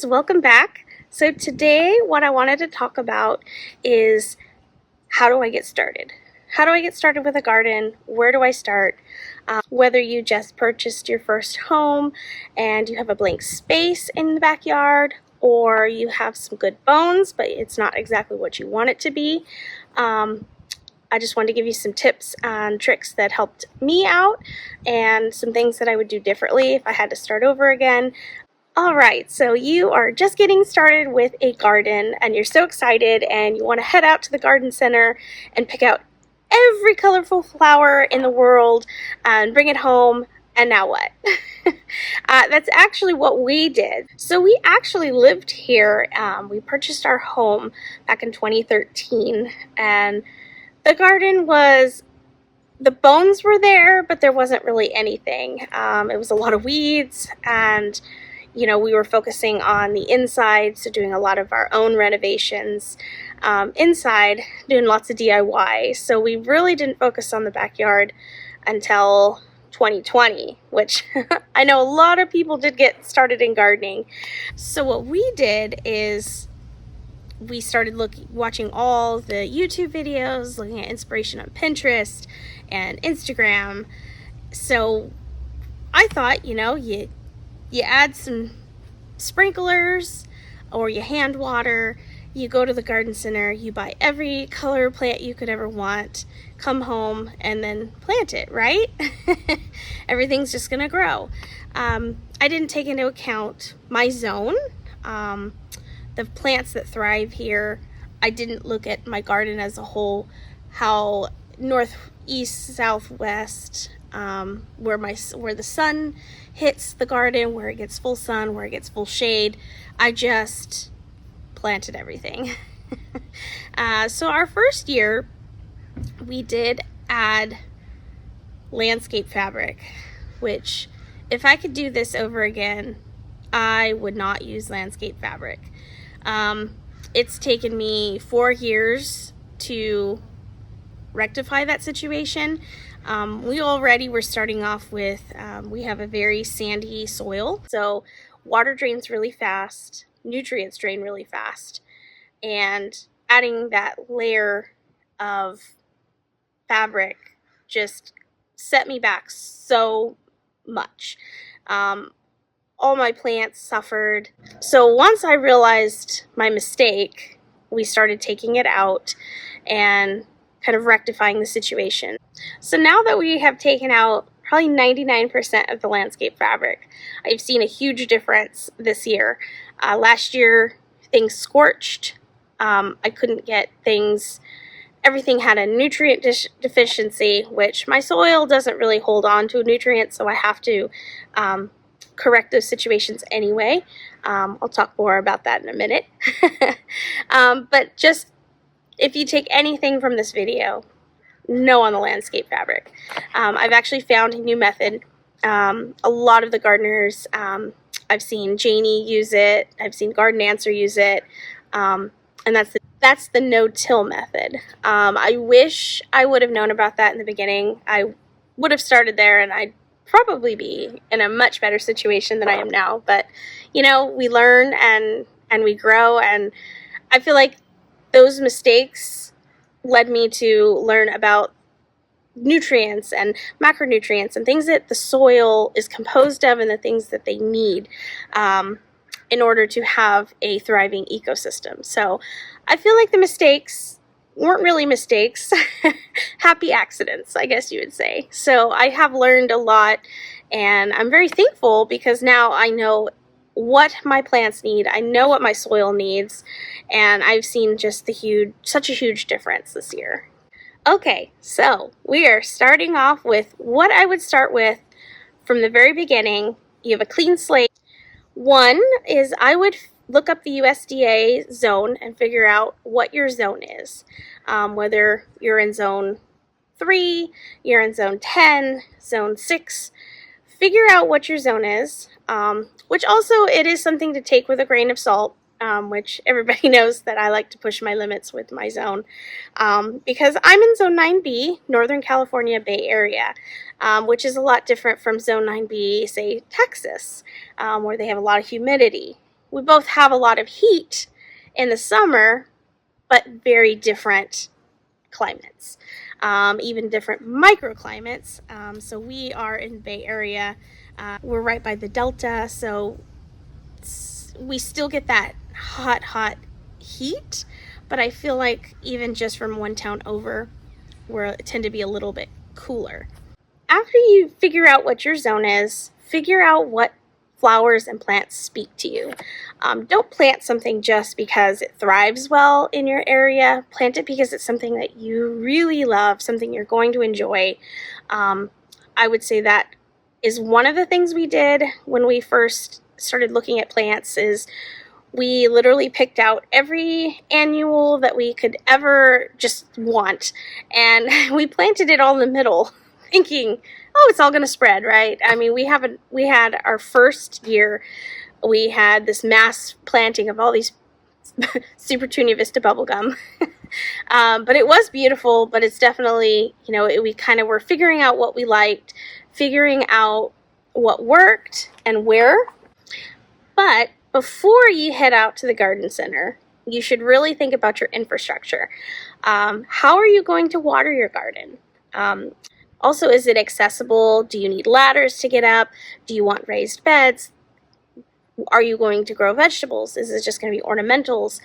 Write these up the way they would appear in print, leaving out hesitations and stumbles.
guys, welcome back. So today what I wanted to talk about is how do I get started? How do I get started with a garden? Where do I start? Whether you just purchased your first home and you have a blank space in the backyard, or you have some good bones but it's not exactly what you want it to be. I just wanted to give you some tips and tricks that helped me out and some things that I would do differently if I had to start over again. Alright, so you are just getting started with a garden and you're so excited and you want to head out to the garden center and pick out every colorful flower in the world and bring it home, and now what? That's actually what we did. So we actually lived here. We purchased our home back in 2013, and the garden the bones were there, but there wasn't really anything. It was a lot of weeds, and we were focusing on the inside, so doing a lot of our own renovations inside, doing lots of DIY. So we really didn't focus on the backyard until 2020, which I know a lot of people did get started in gardening. So what we did is we started watching all the YouTube videos, looking at inspiration on Pinterest and Instagram. So I thought, you add some sprinklers or you hand water, you go to the garden center, you buy every color plant you could ever want, come home and then plant it, right? Everything's just gonna grow. I didn't take into account my zone, the plants that thrive here. I didn't look at my garden as a whole, how northeast, southwest, where the sun hits the garden, where it gets full sun, where it gets full shade. I just planted everything. So our first year, we did add landscape fabric, which if I could do this over again, I would not use landscape fabric. It's taken me 4 years to rectify that situation. We already were starting off with, we have a very sandy soil, so water drains really fast, nutrients drain really fast, and adding that layer of fabric just set me back so much. All my plants suffered. So once I realized my mistake, we started taking it out and kind of rectifying the situation. So now that we have taken out probably 99% of the landscape fabric, I've seen a huge difference this year. Last year, things scorched. I couldn't get things. Everything had a nutrient deficiency, which my soil doesn't really hold on to nutrients, so I have to correct those situations anyway. I'll talk more about that in a minute. But just if you take anything from this video, no on the landscape fabric. I've actually found a new method. A lot of the gardeners, I've seen Janie use it, I've seen Garden Answer use it, and that's the no-till method. I wish I would have known about that in the beginning. I would have started there and I'd probably be in a much better situation than I am now. But we learn and we grow, and I feel like those mistakes led me to learn about nutrients and macronutrients and things that the soil is composed of and the things that they need in order to have a thriving ecosystem. So I feel like the mistakes weren't really mistakes, happy accidents, I guess you would say. So I have learned a lot, and I'm very thankful because now I know what my plants need, I know what my soil needs, and I've seen just such a huge difference this year. Okay, so we are starting off with what I would start with from the very beginning. You have a clean slate. One is I would look up the USDA zone and figure out what your zone is. Whether you're in zone 3, you're in zone 10, zone 6. Figure out what your zone is, which also it is something to take with a grain of salt, which everybody knows that I like to push my limits with my zone, because I'm in zone 9B, Northern California Bay Area, which is a lot different from zone 9B, say Texas, where they have a lot of humidity. we both have a lot of heat in the summer, but very different climates, even different microclimates. So we are in Bay Area. We're right by the Delta, so we still get that hot heat, but I feel like even just from one town over, we tend to be a little bit cooler. After you figure out what your zone is, figure out what flowers and plants speak to you. Don't plant something just because it thrives well in your area. Plant it because it's something that you really love, something you're going to enjoy. I would say that is one of the things we did when we first started looking at plants. Is we literally picked out every annual that we could ever just want, and we planted it all in the middle, thinking, oh, it's all going to spread, right? I mean, we had our first year, we had this mass planting of all these Super Tunia Vista bubblegum. But it was beautiful, but it's definitely, we kind of were figuring out what we liked, figuring out what worked and where. But before you head out to the garden center, you should really think about your infrastructure. How are you going to water your garden? Also, is it accessible? Do you need ladders to get up? Do you want raised beds? Are you going to grow vegetables? Is it just going to be ornamentals?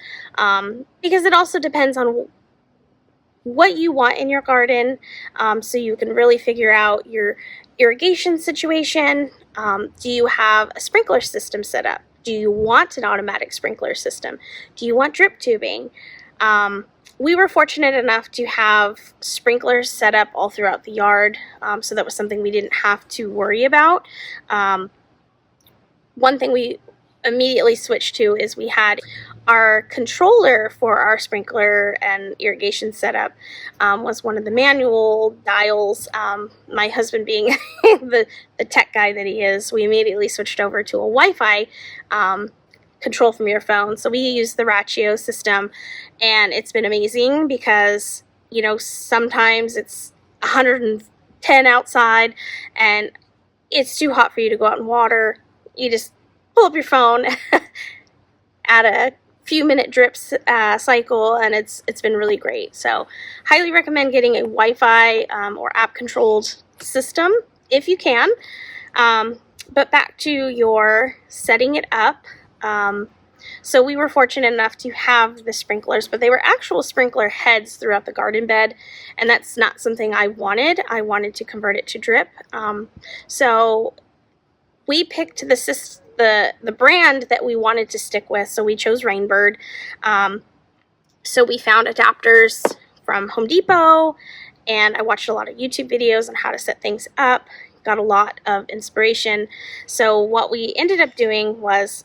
Because it also depends on what you want in your garden, so you can really figure out your irrigation situation. Do you have a sprinkler system set up? Do you want an automatic sprinkler system? Do you want drip tubing? We were fortunate enough to have sprinklers set up all throughout the yard, so that was something we didn't have to worry about. One thing we immediately switched to is we had our controller for our sprinkler and irrigation setup was one of the manual dials. My husband being the tech guy that he is, we immediately switched over to a Wi-Fi control from your phone. So we use the Ratio system, and it's been amazing because, sometimes it's 110 outside and it's too hot for you to go out and water. You just pull up your phone, add a few minute drips cycle, and it's been really great. So highly recommend getting a Wi-Fi or app controlled system if you can. But back to your setting it up. So we were fortunate enough to have the sprinklers, but they were actual sprinkler heads throughout the garden bed, and that's not something I wanted. I wanted to convert it to drip. So we picked the brand that we wanted to stick with, so we chose Rainbird. So we found adapters from Home Depot, and I watched a lot of YouTube videos on how to set things up, got a lot of inspiration. So what we ended up doing was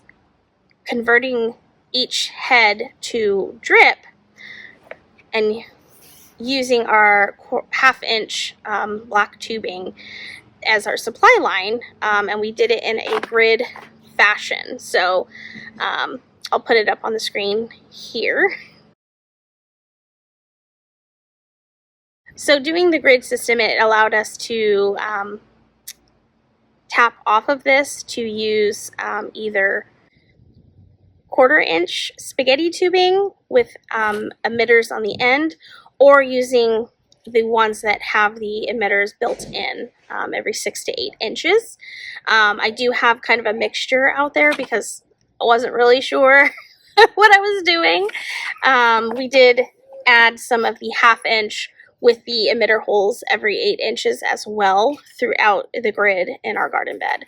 converting each head to drip and using our 1/2 inch black tubing as our supply line, and we did it in a grid fashion. So I'll put it up on the screen here. So doing the grid system, it allowed us to tap off of this to use either 1/4 inch spaghetti tubing with emitters on the end, or using the ones that have the emitters built in every 6 to 8 inches. I do have kind of a mixture out there because I wasn't really sure what I was doing. We did add some of the 1/2 inch with the emitter holes every 8 inches as well throughout the grid in our garden bed.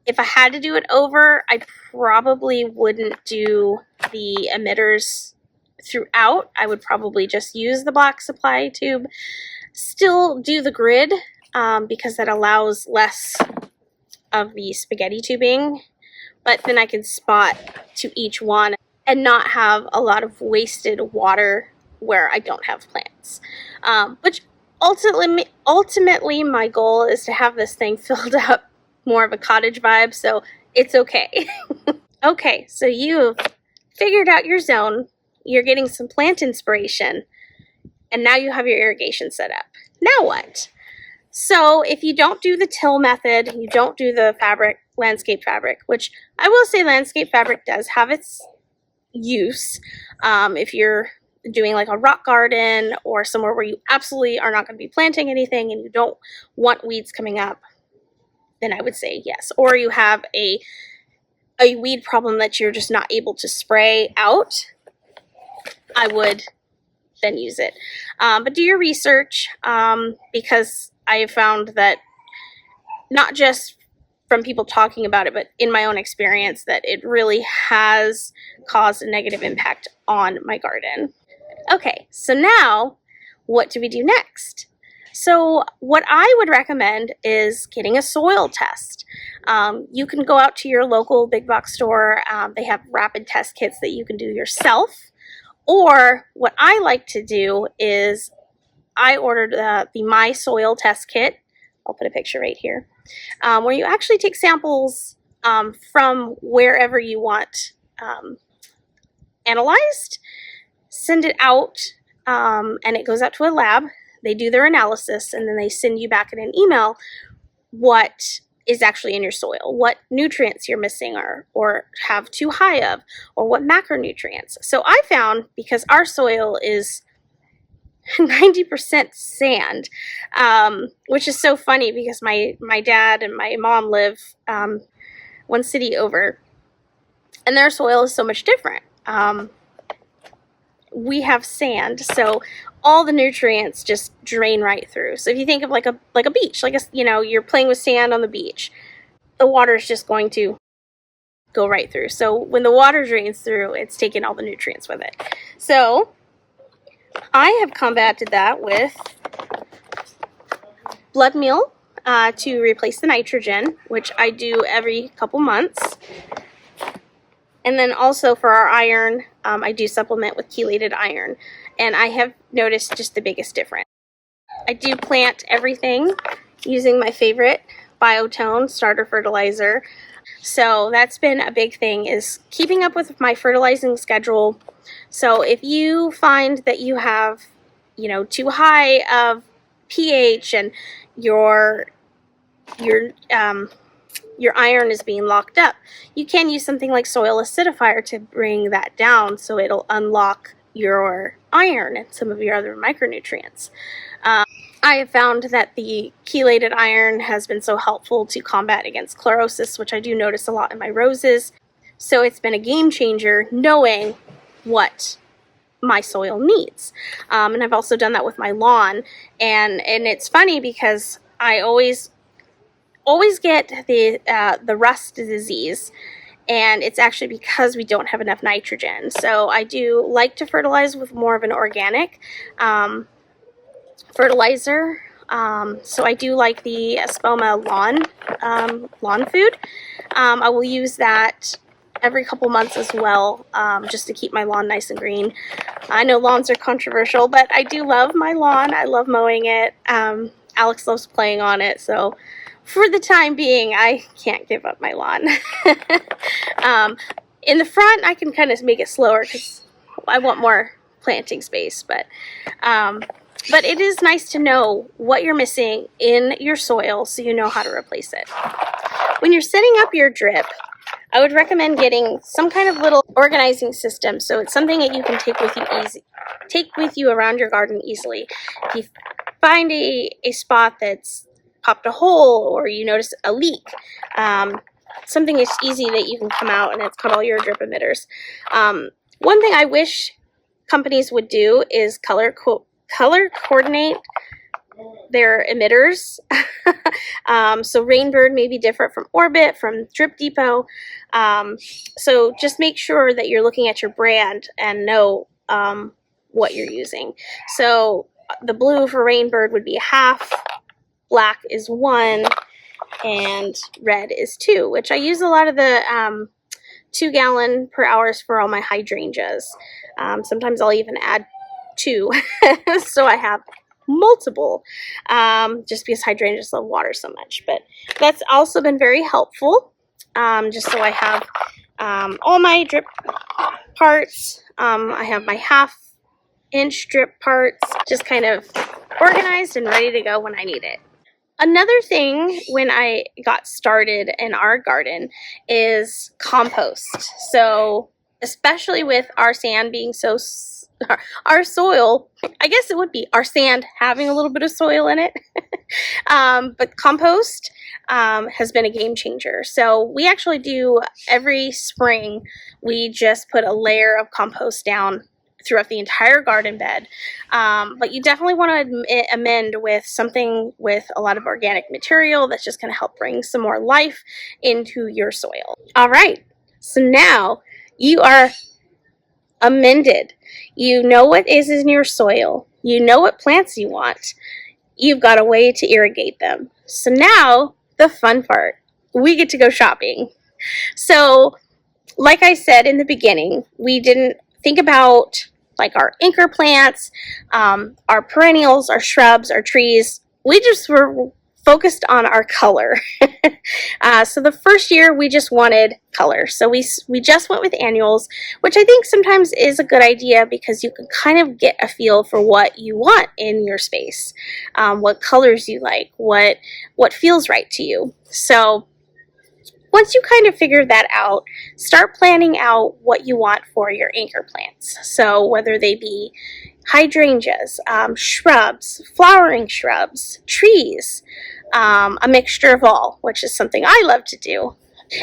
If I had to do it over, I probably wouldn't do the emitters throughout. I would probably just use the black supply tube. Still do the grid because that allows less of the spaghetti tubing, but then I can spot to each one and not have a lot of wasted water where I don't have plants. Which ultimately my goal is to have this thing filled up more of a cottage vibe, so it's okay. Okay, so you've figured out your zone, you're getting some plant inspiration, and now you have your irrigation set up. Now what? So if you don't do the till method, you don't do the fabric landscape fabric, which I will say landscape fabric does have its use. If you're doing like a rock garden or somewhere where you absolutely are not going to be planting anything and you don't want weeds coming up, then I would say yes. Or you have a weed problem that you're just not able to spray out, I would then use it. But do your research, because I have found that not just from people talking about it, but in my own experience, that it really has caused a negative impact on my garden. Okay, so now what do we do next? So what I would recommend is getting a soil test. You can go out to your local big box store. They have rapid test kits that you can do yourself. Or what I like to do is I ordered the My Soil Test Kit. I'll put a picture right here. Where you actually take samples from wherever you want analyzed, send it out, and it goes out to a lab. They do their analysis, and then they send you back in an email what is actually in your soil, what nutrients you're missing or have too high of, or what macronutrients. So I found, because our soil is 90% sand, which is so funny because my dad and my mom live one city over, and their soil is so much different. We have sand, so all the nutrients just drain right through. So if you think of like a beach, you're playing with sand on the beach, the water is just going to go right through. So when the water drains through, it's taking all the nutrients with it. So I have combated that with blood meal to replace the nitrogen, which I do every couple months. And then also for our iron, I do supplement with chelated iron. And I have noticed just the biggest difference. I do plant everything using my favorite Biotone starter fertilizer. So that's been a big thing, is keeping up with my fertilizing schedule. So if you find that you have, too high of pH and your iron is being locked up, you can use something like soil acidifier to bring that down, so it'll unlock your iron and some of your other micronutrients. I have found that the chelated iron has been so helpful to combat against chlorosis, which I do notice a lot in my roses. So it's been a game changer knowing what my soil needs. And I've also done that with my lawn. And it's funny because I always get the rust disease, and it's actually because we don't have enough nitrogen. So I do like to fertilize with more of an organic fertilizer. So I do like the Espoma lawn food. I will use that every couple months as well, just to keep my lawn nice and green. I know lawns are controversial, but I do love my lawn. I love mowing it. Alex loves playing on it, so for the time being, I can't give up my lawn. In the front, I can kind of make it slower because I want more planting space, but it is nice to know what you're missing in your soil so you know how to replace it. When you're setting up your drip, I would recommend getting some kind of little organizing system, so it's something that you can take with you around your garden easily. If you find a spot that's popped a hole, or you notice a leak, something is easy that you can come out, and it's called all your drip emitters. One thing I wish companies would do is color coordinate their emitters. So Rainbird may be different from Orbit, from Drip Depot. So just make sure that you're looking at your brand and know what you're using. So the blue for Rainbird would be 1/2, black is 1, and red is 2, which I use a lot of the 2 gallon per hours for all my hydrangeas. Sometimes I'll even add 2, so I have multiple, just because hydrangeas love water so much. But that's also been very helpful, just so I have all my drip parts. I have my 1/2 inch drip parts just kind of organized and ready to go when I need it. Another thing when I got started in our garden is compost. So especially with our sand being so, our soil, I guess it would be our sand having a little bit of soil in it. But compost has been a game changer. So we actually do every spring, we just put a layer of compost down throughout the entire garden bed. But you definitely want to amend with something with a lot of organic material that's just going to help bring some more life into your soil. All right, so now you are amended. You know what is in your soil. You know what plants you want. You've got a way to irrigate them. So now the fun part, we get to go shopping. So like I said in the beginning, we didn't think about like our anchor plants, our perennials, our shrubs, our trees. We just were focused on our color. So the first year we just wanted color. So we just went with annuals, which I think sometimes is a good idea because you can kind of get a feel for what you want in your space, what colors you like, what feels right to you. So once you kind of figure that out, start planning out what you want for your anchor plants. So whether they be hydrangeas, shrubs, flowering shrubs, trees, a mixture of all, which is something I love to do.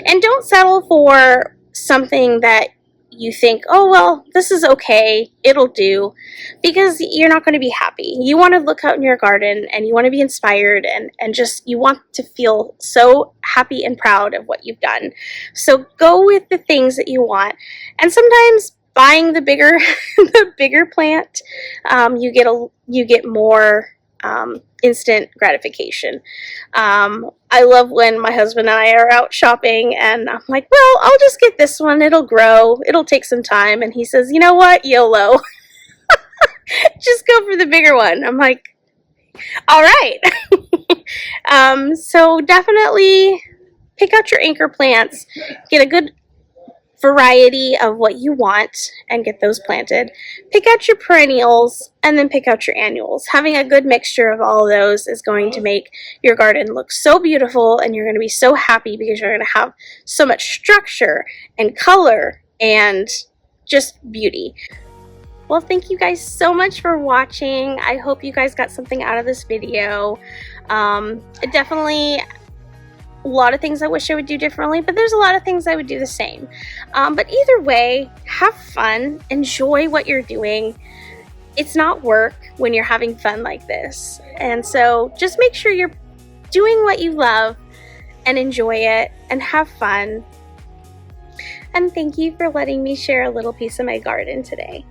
And don't settle for something that you think, oh, well, this is okay, it'll do, because you're not going to be happy. You want to look out in your garden and you want to be inspired and just, you want to feel so happy and proud of what you've done. So go with the things that you want. And sometimes buying the bigger, the bigger plant, you get more instant gratification. I love when my husband and I are out shopping and I'm like, well, I'll just get this one. It'll grow. It'll take some time. And he says, you know what? YOLO. Just go for the bigger one. I'm like, all right. So definitely pick out your anchor plants. Get a good variety of what you want and get those planted. Pick out your perennials and then pick out your annuals. Having a good mixture of all of those is going to make your garden look so beautiful, and you're going to be so happy because you're going to have so much structure and color and just beauty. Well, thank you guys so much for watching. I hope you guys got something out of this video. Definitely a lot of things I wish I would do differently, but there's a lot of things I would do the same. But either way, have fun, enjoy what you're doing. It's not work when you're having fun like this. And so just make sure you're doing what you love and enjoy it and have fun. And thank you for letting me share a little piece of my garden today.